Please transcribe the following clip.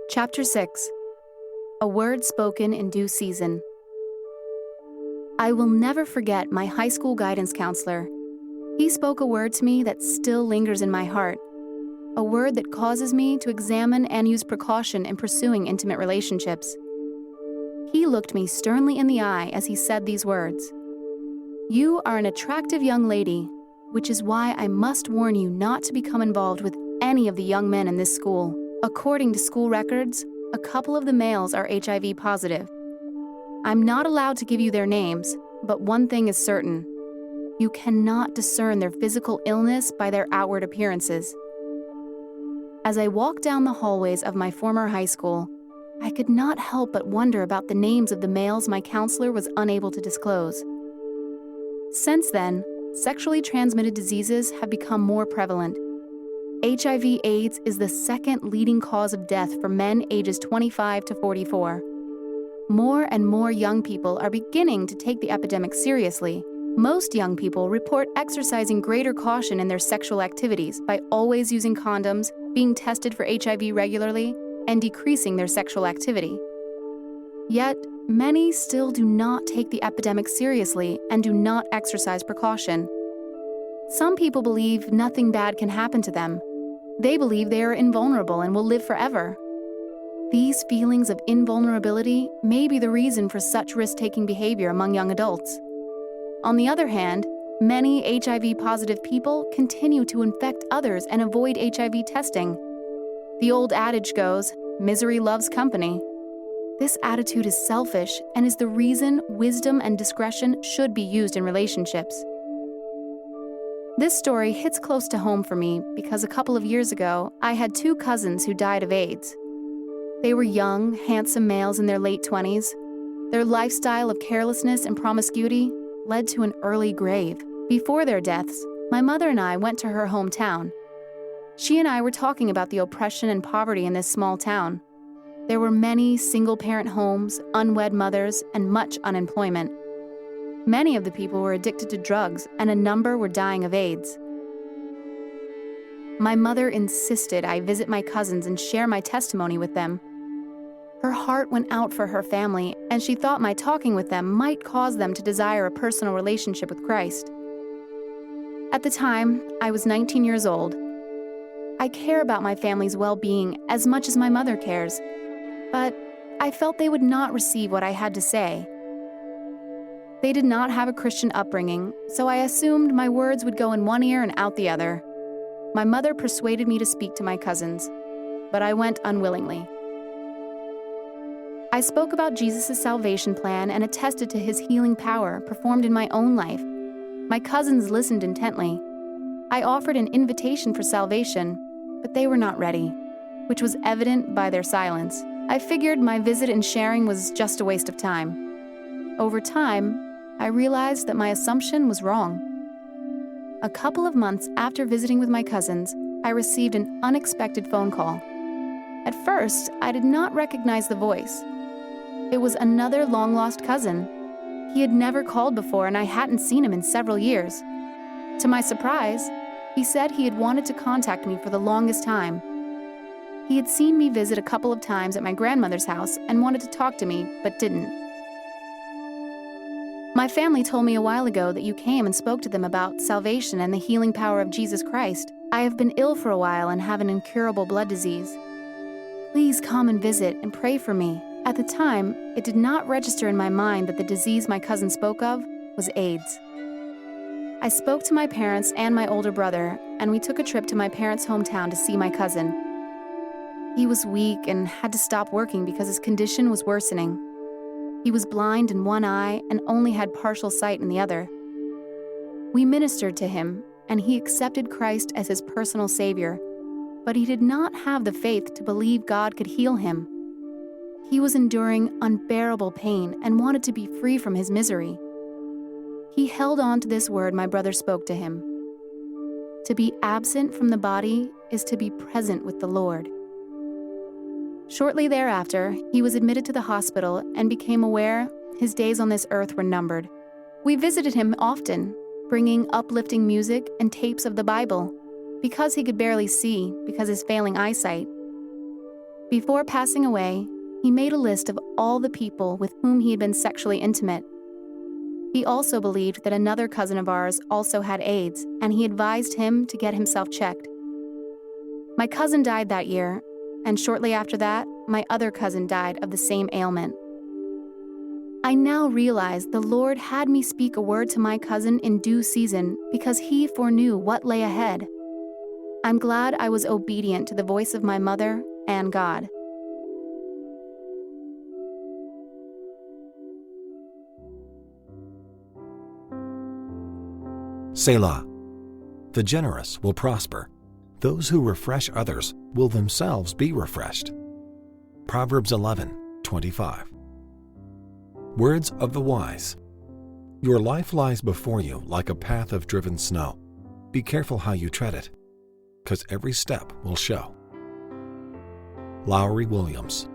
Chapter 6. A Word Spoken in Due Season. I will never forget my high school guidance counselor. He spoke a word to me that still lingers in my heart, a word that causes me to examine and use precaution in pursuing intimate relationships. He looked me sternly in the eye as he said these words. "You are an attractive young lady, which is why I must warn you not to become involved with any of the young men in this school. According to school records, a couple of the males are HIV positive. I'm not allowed to give you their names, but one thing is certain. You cannot discern their physical illness by their outward appearances." As I walked down the hallways of my former high school, I could not help but wonder about the names of the males my counselor was unable to disclose. Since then, sexually transmitted diseases have become more prevalent. HIV/AIDS is the second leading cause of death for men ages 25 to 44. More and more young people are beginning to take the epidemic seriously. Most young people report exercising greater caution in their sexual activities by always using condoms, being tested for HIV regularly, and decreasing their sexual activity. Yet, many still do not take the epidemic seriously and do not exercise precaution. Some people believe nothing bad can happen to them. They believe they are invulnerable and will live forever. These feelings of invulnerability may be the reason for such risk-taking behavior among young adults. On the other hand, many HIV-positive people continue to infect others and avoid HIV testing. The old adage goes, "Misery loves company." This attitude is selfish and is the reason wisdom and discretion should be used in relationships. This story hits close to home for me because a couple of years ago, I had two cousins who died of AIDS. They were young, handsome males in their late 20s. Their lifestyle of carelessness and promiscuity led to an early grave. Before their deaths, my mother and I went to her hometown. She and I were talking about the oppression and poverty in this small town. There were many single-parent homes, unwed mothers, and much unemployment. Many of the people were addicted to drugs, and a number were dying of AIDS. My mother insisted I visit my cousins and share my testimony with them. Her heart went out for her family, and she thought my talking with them might cause them to desire a personal relationship with Christ. At the time, I was 19 years old. I care about my family's well-being as much as my mother cares, but I felt they would not receive what I had to say. They did not have a Christian upbringing, so I assumed my words would go in one ear and out the other. My mother persuaded me to speak to my cousins, but I went unwillingly. I spoke about Jesus' salvation plan and attested to his healing power performed in my own life. My cousins listened intently. I offered an invitation for salvation, but they were not ready, which was evident by their silence. I figured my visit and sharing was just a waste of time. Over time, I realized that my assumption was wrong. A couple of months after visiting with my cousins, I received an unexpected phone call. At first, I did not recognize the voice. It was another long-lost cousin. He had never called before, and I hadn't seen him in several years. To my surprise, he said he had wanted to contact me for the longest time. He had seen me visit a couple of times at my grandmother's house and wanted to talk to me, but didn't. "My family told me a while ago that you came and spoke to them about salvation and the healing power of Jesus Christ. I have been ill for a while and have an incurable blood disease. Please come and visit and pray for me." At the time, it did not register in my mind that the disease my cousin spoke of was AIDS. I spoke to my parents and my older brother, and we took a trip to my parents' hometown to see my cousin. He was weak and had to stop working because his condition was worsening. He was blind in one eye and only had partial sight in the other. We ministered to him, and he accepted Christ as his personal savior, but he did not have the faith to believe God could heal him. He was enduring unbearable pain and wanted to be free from his misery. He held on to this word my brother spoke to him. To be absent from the body is to be present with the Lord. Shortly thereafter, he was admitted to the hospital and became aware his days on this earth were numbered. We visited him often, bringing uplifting music and tapes of the Bible, because he could barely see because of his failing eyesight. Before passing away, he made a list of all the people with whom he had been sexually intimate. He also believed that another cousin of ours also had AIDS, and he advised him to get himself checked. My cousin died that year, and shortly after that, my other cousin died of the same ailment. I now realize the Lord had me speak a word to my cousin in due season because he foreknew what lay ahead. I'm glad I was obedient to the voice of my mother and God. Selah. The generous will prosper. Those who refresh others will themselves be refreshed. Proverbs 11:25. Words of the wise. Your life lies before you like a path of driven snow. Be careful how you tread it, because every step will show. Lowry Williams.